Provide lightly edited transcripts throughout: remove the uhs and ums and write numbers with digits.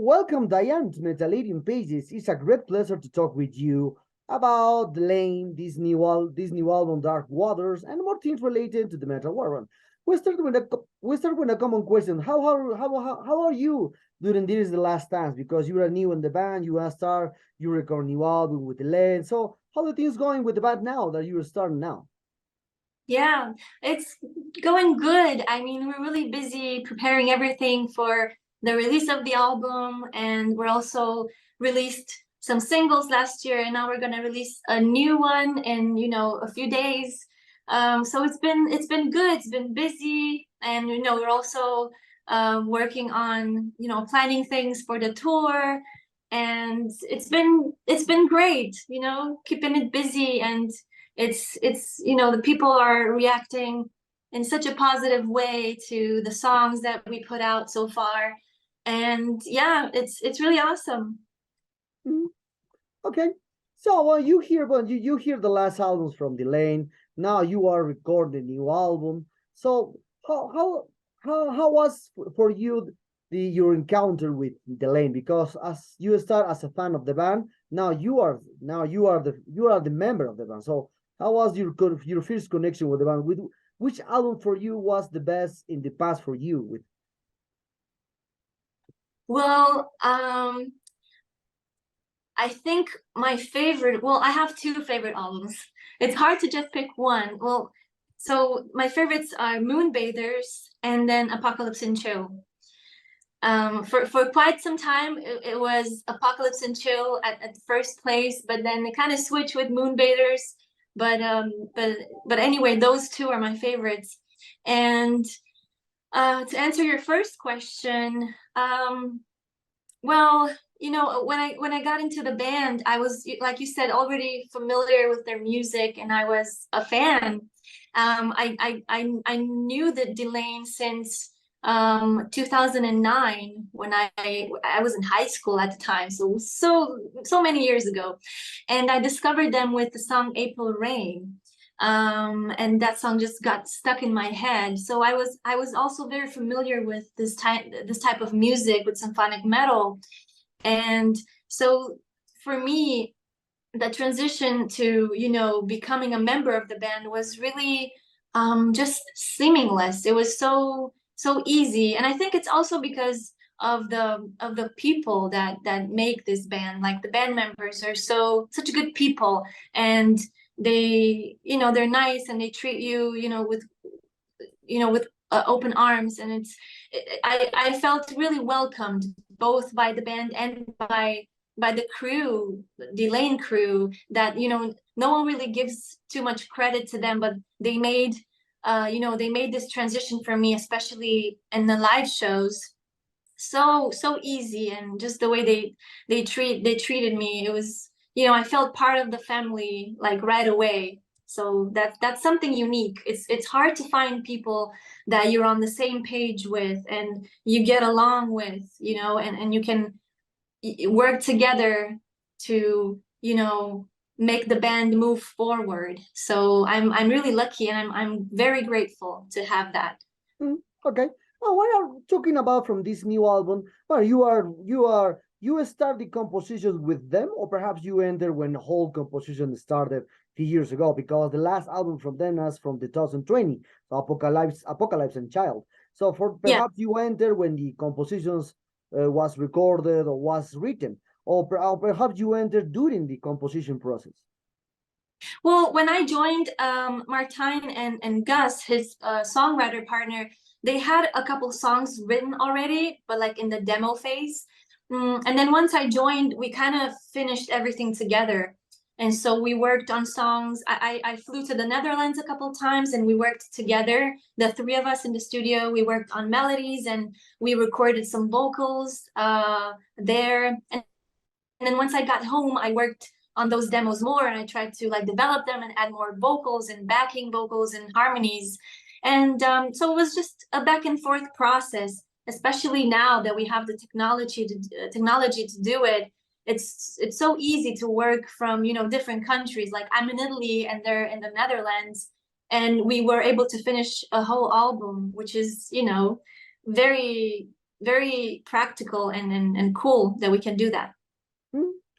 welcome Diane to Metal Pages. It's a great pleasure to talk with you about Delain, this new album, Dark Waters, and more things related to the metal world. We start with a common question. How are you during this the last times? Because you are new in the band, you are start, you record new album with Delain. So how are things going with the band now that you are starting now? Yeah, it's going good. I mean, we're really busy preparing everything for the release of the album, and we're also released some singles last year, and now we're gonna release a new one in, a few days. So it's been good. It's been busy, and we're also working on planning things for the tour, and it's been great. Keeping it busy, and it's the people are reacting in such a positive way to the songs that we put out so far, and yeah, it's really awesome. Mhm. Okay. So when you hear the last albums from Delain, now you are recording a new album. So how was for you your encounter with Delain? Because as you start as a fan of the band, now you are the member of the band. So how was your first connection with the band? With which album for you was the best in the past for you? With Well, I think my favorite, well, I have two favorite albums. It's hard to just pick one. Well, so my favorites are Moonbathers and then Apocalypse and Chill. For quite some time, it was Apocalypse and Chill at first place, but then it kind of switched with Moonbathers. But but anyway, those two are my favorites. And to answer your first question, well, when I got into the band, I was, like you said, already familiar with their music, and I was a fan. I knew that Delain since 2009, when I was in high school at the time, so many years ago, and I discovered them with the song April Rain. And that song just got stuck in my head. So I was also very familiar with this type of music, with symphonic metal. And so for me, the transition to becoming a member of the band was really just seamless. It was so easy, and I think it's also because of the people that make this band. Like, the band members are such good people, and they're nice, and they treat you with open arms, and I felt really welcomed, both by the band and by the crew, the Lane crew, that no one really gives too much credit to them, but they made this transition for me, especially in the live shows, so easy. And just the way they treated me, it was, I felt part of the family, like, right away. So that's something unique. It's hard to find people that you're on the same page with, and you get along with, and you can work together to make the band move forward. So I'm really lucky, and I'm very grateful to have that. Okay. Well, what are talking about from this new album? Well, you start the compositions with them, or perhaps you enter when the whole composition started a few years ago, because the last album from them is from 2020, so Apocalypse and Child. So for Yeah. perhaps you enter when the compositions was recorded or was written, or perhaps you entered during the composition process. Well, when I joined, Martijn and Gus, his songwriter partner, they had a couple songs written already, but like in the demo phase. And then once I joined, we kind of finished everything together. And so we worked on songs. I flew to the Netherlands a couple times, and we worked together, the three of us in the studio. We worked on melodies, and we recorded some vocals there. And then once I got home, I worked on those demos more, and I tried to, like, develop them and add more vocals and backing vocals and harmonies. And so it was just a back and forth process, especially now that we have the technology to do it. It's so easy to work from different countries. Like, I'm in Italy and they're in the Netherlands, and we were able to finish a whole album, which is very, very practical and cool that we can do that.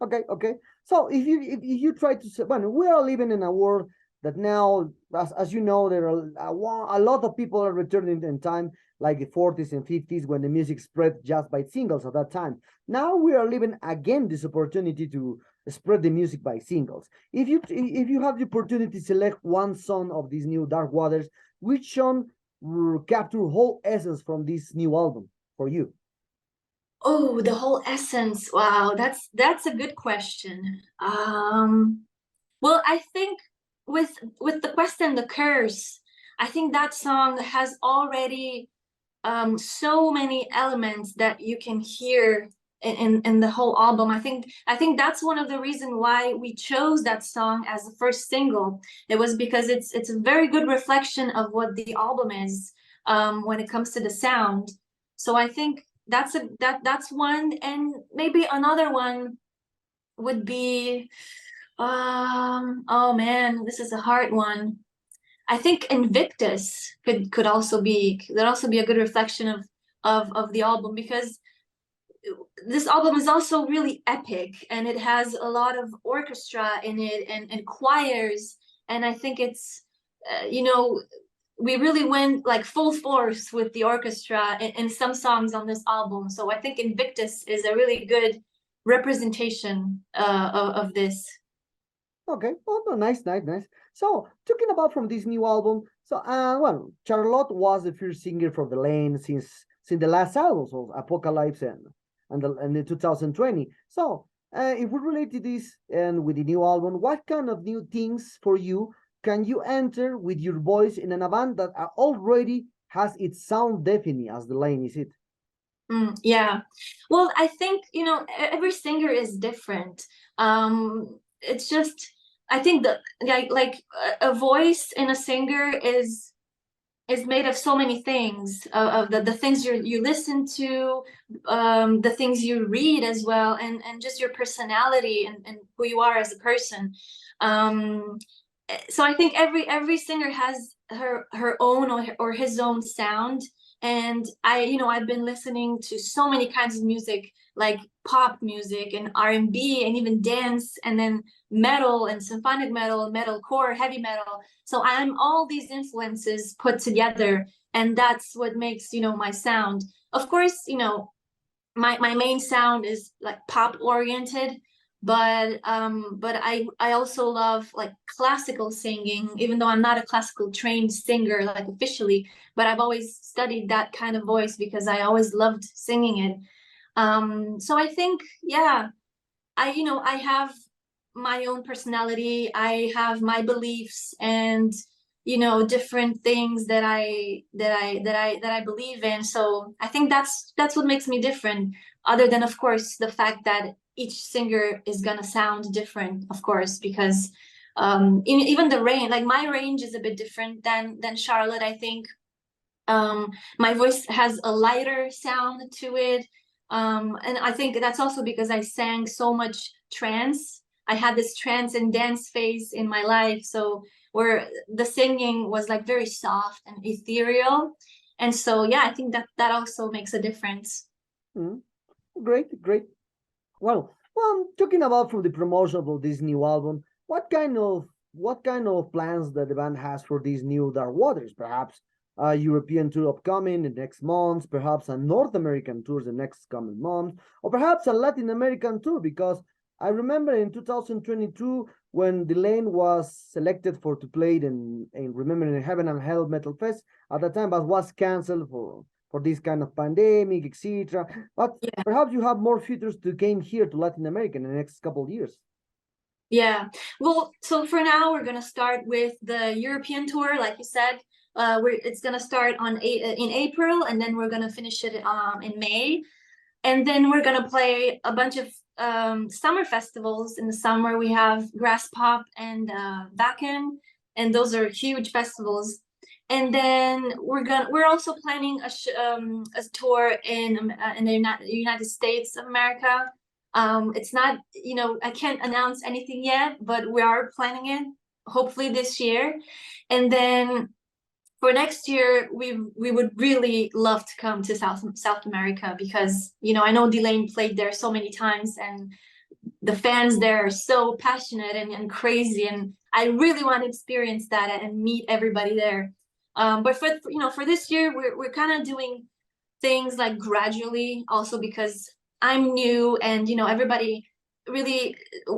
Okay. So if you try to say, well, we are living in a world that now, as you know, there are a lot of people are returning in time, like the 40s and 50s, when the music spread just by singles at that time. Now we are living again this opportunity to spread the music by singles. If you have the opportunity to select one song of these new Dark Waters, which song will capture whole essence from this new album for you? Oh, the whole essence. Wow, that's a good question. Well, I think with the Quest and the Curse, I think that song has already so many elements that you can hear in the whole album. I think that's one of the reasons why we chose that song as the first single. It was because it's a very good reflection of what the album is when it comes to the sound. So I think that's one, and maybe another one would be oh man, this is a hard one. I think Invictus could also be a good reflection of the album, because this album is also really epic, and it has a lot of orchestra in it and choirs, and I think it's we really went like full force with the orchestra in some songs on this album. So I think Invictus is a really good representation of this. Okay, oh, no, nice. So, talking about from this new album, so well, Charlotte was the first singer for Delain since the last album, so Apocalypse and the 2020. So, if we relate to this and with the new album, what kind of new things for you can you enter with your voice in a band that already has its sound definite as Delain, is it? Yeah, well, I think every singer is different. It's just, I think that like a voice in a singer is made of so many things, of the things you listen to, the things you read as well, and just your personality and who you are as a person. So I think every singer has her own or his own sound. And I've been listening to so many kinds of music, like pop music and R&B and even dance, and then metal and symphonic metal, metalcore, heavy metal. So I'm all these influences put together, and that's what makes my sound. Of course, my main sound is like pop oriented, but I also love like classical singing, even though I'm not a classical trained singer like officially, but I've always studied that kind of voice because I always loved singing it. So I think, yeah, I have my own personality, I have my beliefs, and different things that I believe in. So I think that's what makes me different, other than of course the fact that each singer is gonna sound different, of course, because even the range, like my range is a bit different than Charlotte. I think my voice has a lighter sound to it, and I think that's also because I sang so much trance. I had this trance and dance phase in my life, so where the singing was like very soft and ethereal. And so yeah, I think that also makes a difference. Mm, great. Well, talking about from the promotion of this new album, what kind of plans that the band has for these new Dark Waters? Perhaps a European tour upcoming the next month, perhaps a North American tour the next coming month, or perhaps a Latin American tour, because I remember in 2022 when Delain was selected for to play in remember in Heaven and Hell Metal Fest at the time, but was cancelled for this kind of pandemic, etc. But Yeah. perhaps you have more futures to came here to Latin America in the next couple of years. Yeah. Well, so for now we're gonna start with the European tour, like you said. It's gonna start in April, and then we're gonna finish it in May, and then we're gonna play a bunch of summer festivals. In the summer we have Grass Pop and Wacken, and those are huge festivals. And then we're also planning a tour in the United States of America. It's not, I can't announce anything yet, but we are planning it hopefully this year. And then for next year, we would really love to come to South America because, you know, I know Delain played there so many times, and the fans there are so passionate and crazy, and I really want to experience that and meet everybody there. But for, you know, for this year, we're kind of doing things like gradually, also because I'm new, and you know, everybody really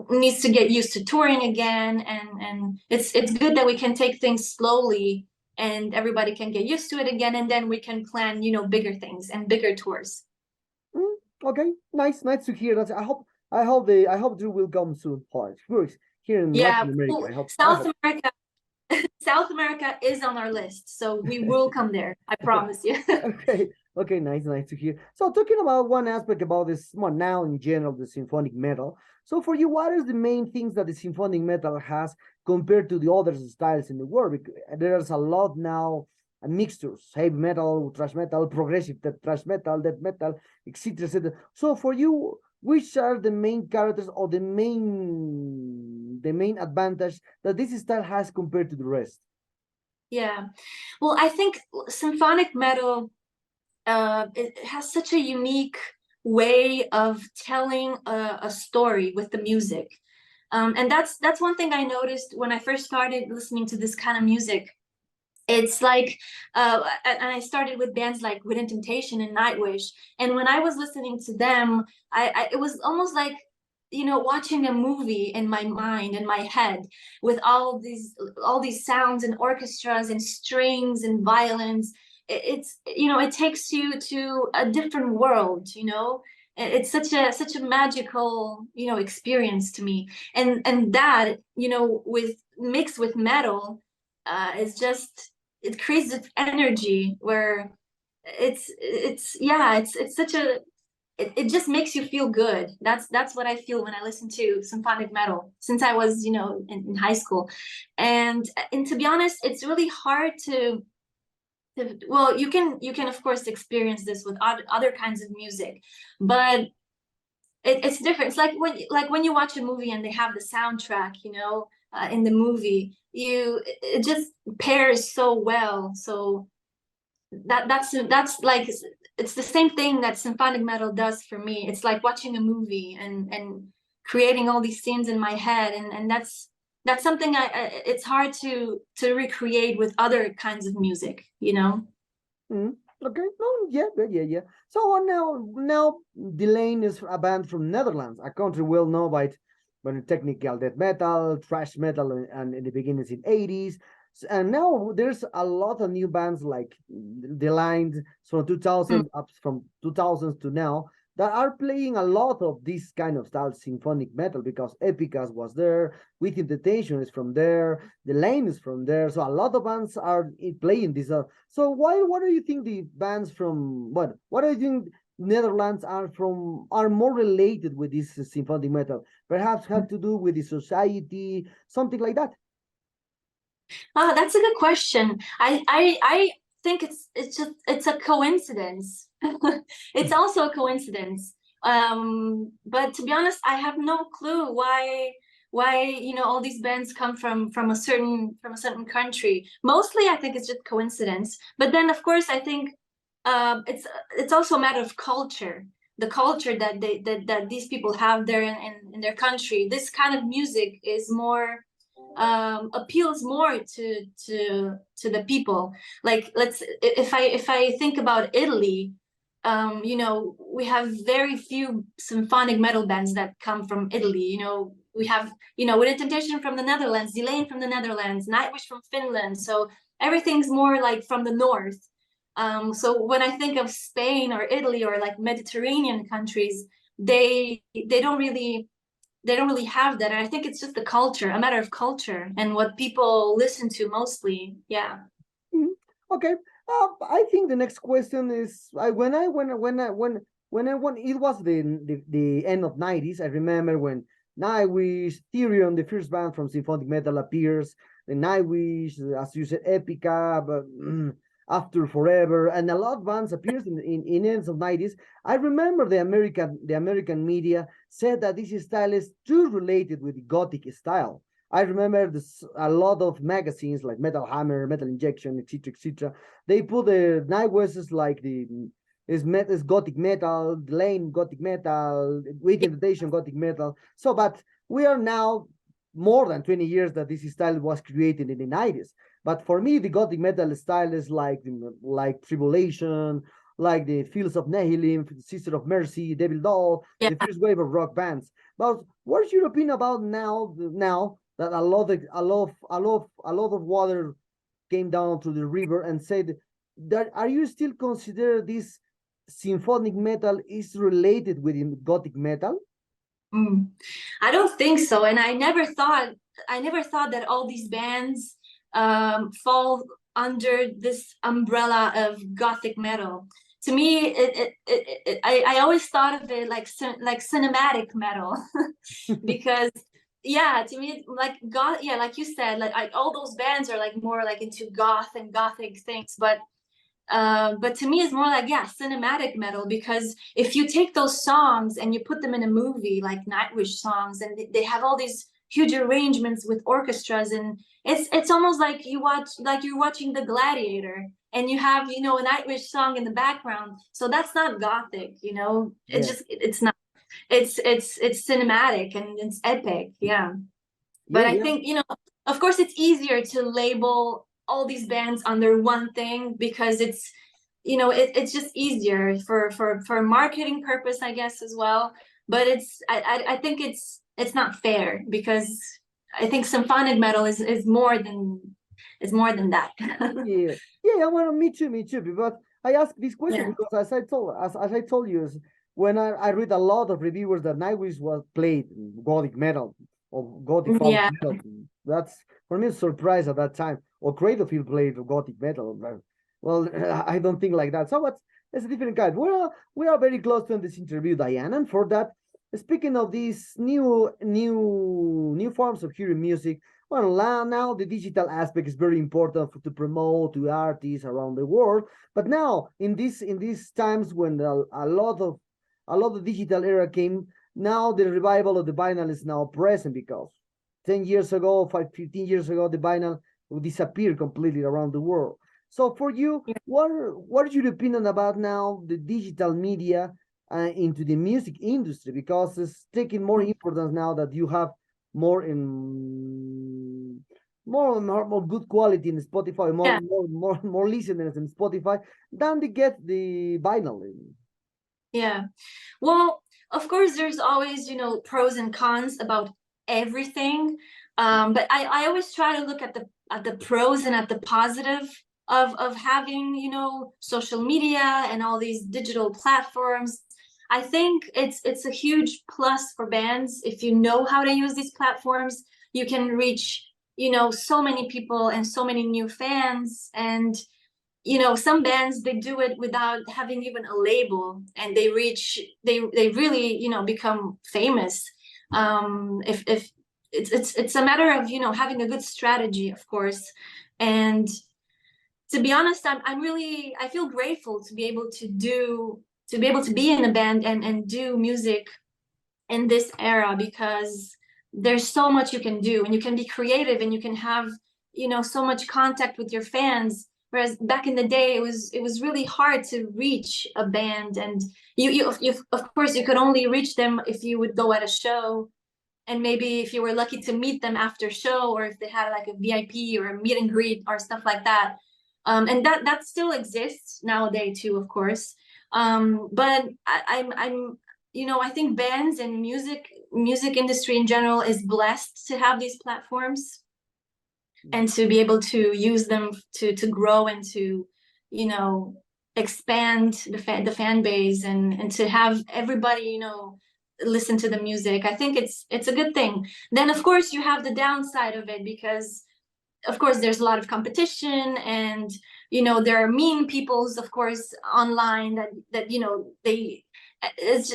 needs to get used to touring again, and it's good that we can take things slowly and everybody can get used to it again, and then we can plan, you know, bigger things and bigger tours. Okay, nice to hear that. I hope Drew will come soon. Of course, here in Yeah, Latin America. I hope. South America. South America is on our list, so we will come there. I promise you. Okay, nice to hear. So talking about one aspect about this, well, now in general, the symphonic metal. So for you, what is the main things that the symphonic metal has compared to the other styles in the world? Because there's a lot now, mixtures, heavy metal, thrash metal, progressive thrash metal, death metal, etc., etc. So for you, which are the main characters or the main advantage that this style has compared to the rest? Yeah, well, I think symphonic metal, it has such a unique way of telling a story with the music. And that's one thing I noticed when I first started listening to this kind of music. It's like, and I started with bands like Within Temptation and Nightwish, and when I was listening to them, it was almost like, you know, watching a movie in my mind, in my head, with all these sounds and orchestras and strings and violins. It's, you know, it takes you to a different world, you know. It's such a magical, you know, experience to me, and that, you know, with mixed with metal, is just, it creates this energy where it's such a, it just makes you feel good. That's what I feel when I listen to symphonic metal since I was, you know, in high school. And to be honest, it's really hard to, well, you can of course experience this with other kinds of music, but it's different. It's like when you watch a movie and they have the soundtrack, you know, in the movie, it just pairs so well. So that's like, it's the same thing that symphonic metal does for me. It's like watching a movie and creating all these scenes in my head, and that's something it's hard to recreate with other kinds of music, you know. Okay, no, yeah. So now Delain is a band from Netherlands, a country well known by technical death metal, thrash metal, and in the beginnings in 80s. And now there's a lot of new bands like Delain from 2000 up from 2000s to now that are playing a lot of this kind of style, symphonic metal, because Epicas was there, With Intention is from there, The Lane is from there, so a lot of bands are playing this. So what do you think the bands from what do you think Netherlands are more related with this symphonic metal? Perhaps have to do with the society, something like that. That's a good question. I think it's a coincidence. It's also a coincidence. But to be honest, I have no clue why, you know, all these bands come from a certain country. Mostly I think it's just coincidence. But then of course I think it's also a matter of culture. The culture that these people have there in their country. This kind of music is more appeals more to the people. Like, if I think about Italy, you know, we have very few symphonic metal bands that come from Italy. You know, we have, you know, Within Temptation from the Netherlands, Delain from the Netherlands, Nightwish from Finland. So everything's more like from the north. So when I think of Spain or Italy or like Mediterranean countries, they don't really have that. And I think it's just the culture, a matter of culture and what people listen to mostly. Yeah. Okay. I think the next question is when it was the end of 90s. I remember when Nightwish, Therion, the first band from symphonic metal, appears. The Nightwish, as you said, Epica, but After Forever, and a lot of bands appears in ends of 90s. I remember the American media said that this style is too related with the gothic style. I remember this, a lot of magazines like Metal Hammer, Metal Injection, etc., etc. They put the Nightwish like the is gothic metal, Delain gothic metal, With Invitation gothic metal. So, but we are now more than 20 years that this style was created in the 90s. But for me, the gothic metal style is like Tribulation, like the Fields of Nihilum, Sister of Mercy, Devil Doll, Yeah. the first wave of rock bands. But what's your opinion about now that a lot of water came down to the river and said that are you still consider this symphonic metal is related with gothic metal? I don't think so, and I never thought that all these bands fall under this umbrella of gothic metal. To me, I always thought of it like cinematic metal, because yeah, to me, like goth, yeah, like you said, like all those bands are like more like into goth and gothic things, but to me it's more like, yeah, cinematic metal, because if you take those songs and you put them in a movie like Nightwish songs, and they have all these huge arrangements with orchestras, and it's almost like you're watching The Gladiator, and you have, a Nightwish song in the background. So that's not gothic, Yeah, it's not. It's cinematic and it's epic, yeah. yeah, But I yeah, think, of course, it's easier to label all these bands under one thing, because it's just easier for marketing purpose, I guess, as well. But I think it's not fair, because I think symphonic metal is more than that. yeah, yeah. Well, me too. But I ask this question Yeah. because as I told you, is when I read a lot of reviewers that Nightwish was played gothic metal or gothic power Yeah. metal. That's for me a surprise at that time. Or Cradlefield played gothic metal. Well, I don't think like that. So what's it's a different kind. We are very close to end this interview, Diane. And for that, speaking of these new forms of hearing music, well, now the digital aspect is very important to promote to artists around the world. But now in these times when a lot of digital era came, now the revival of the vinyl is now present because 10 years ago, 15 years ago, the vinyl would disappear completely around the world. So for you, what is your opinion about now the digital media into the music industry? Because it's taking more importance now that you have more in more good quality in Spotify, Yeah. more listeners in Spotify than they get the vinyl. Yeah. Well, of course, there's always, pros and cons about everything. But I always try to look at the pros and at the positive of having, social media and all these digital platforms. I think it's a huge plus for bands. If you know how to use these platforms, you can reach, so many people and so many new fans. And some bands, they do it without having even a label, and they really, become famous. If it's a matter of, having a good strategy, of course. And to be honest, I feel grateful to be in a band and do music in this era, because there's so much you can do, and you can be creative, and you can have, so much contact with your fans. Whereas back in the day, it was really hard to reach a band, and you of course you could only reach them if you would go at a show, and maybe if you were lucky to meet them after show, or if they had like a VIP or a meet and greet or stuff like that. And that still exists nowadays too, of course. But I'm I think bands and music industry in general is blessed to have these platforms, and to be able to use them to grow and to, expand the fan base, and to have everybody, listen to the music. I think it's a good thing. Then of course you have the downside of it, because of course there's a lot of competition, and there are mean peoples, of course, online, that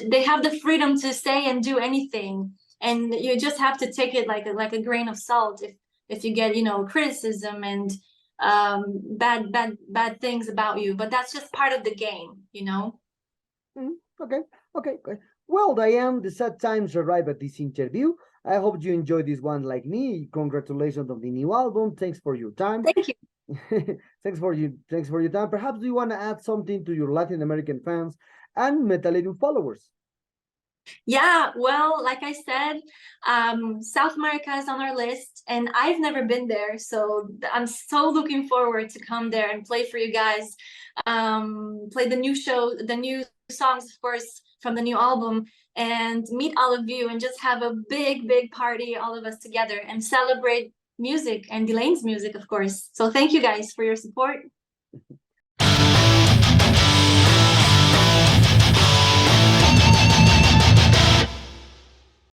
they have the freedom to say and do anything, and you just have to take it like a grain of salt if you get, criticism and bad things about you. But that's just part of the game. Okay, okay, okay. Well, Diane, the sad times arrive at this interview. I hope you enjoyed this one like me. Congratulations on the new album. Thanks for your time. Thank you. Thanks for your time. Perhaps you want to add something to your Latin American fans and Metallica followers. Yeah, well, like I said, South America is on our list, and I've never been there, so I'm so looking forward to come there and play for you guys. Play the new songs, of course, from the new album, and meet all of you, and just have a big party, all of us together, and celebrate music and Delain's music, of course. So thank you guys for your support.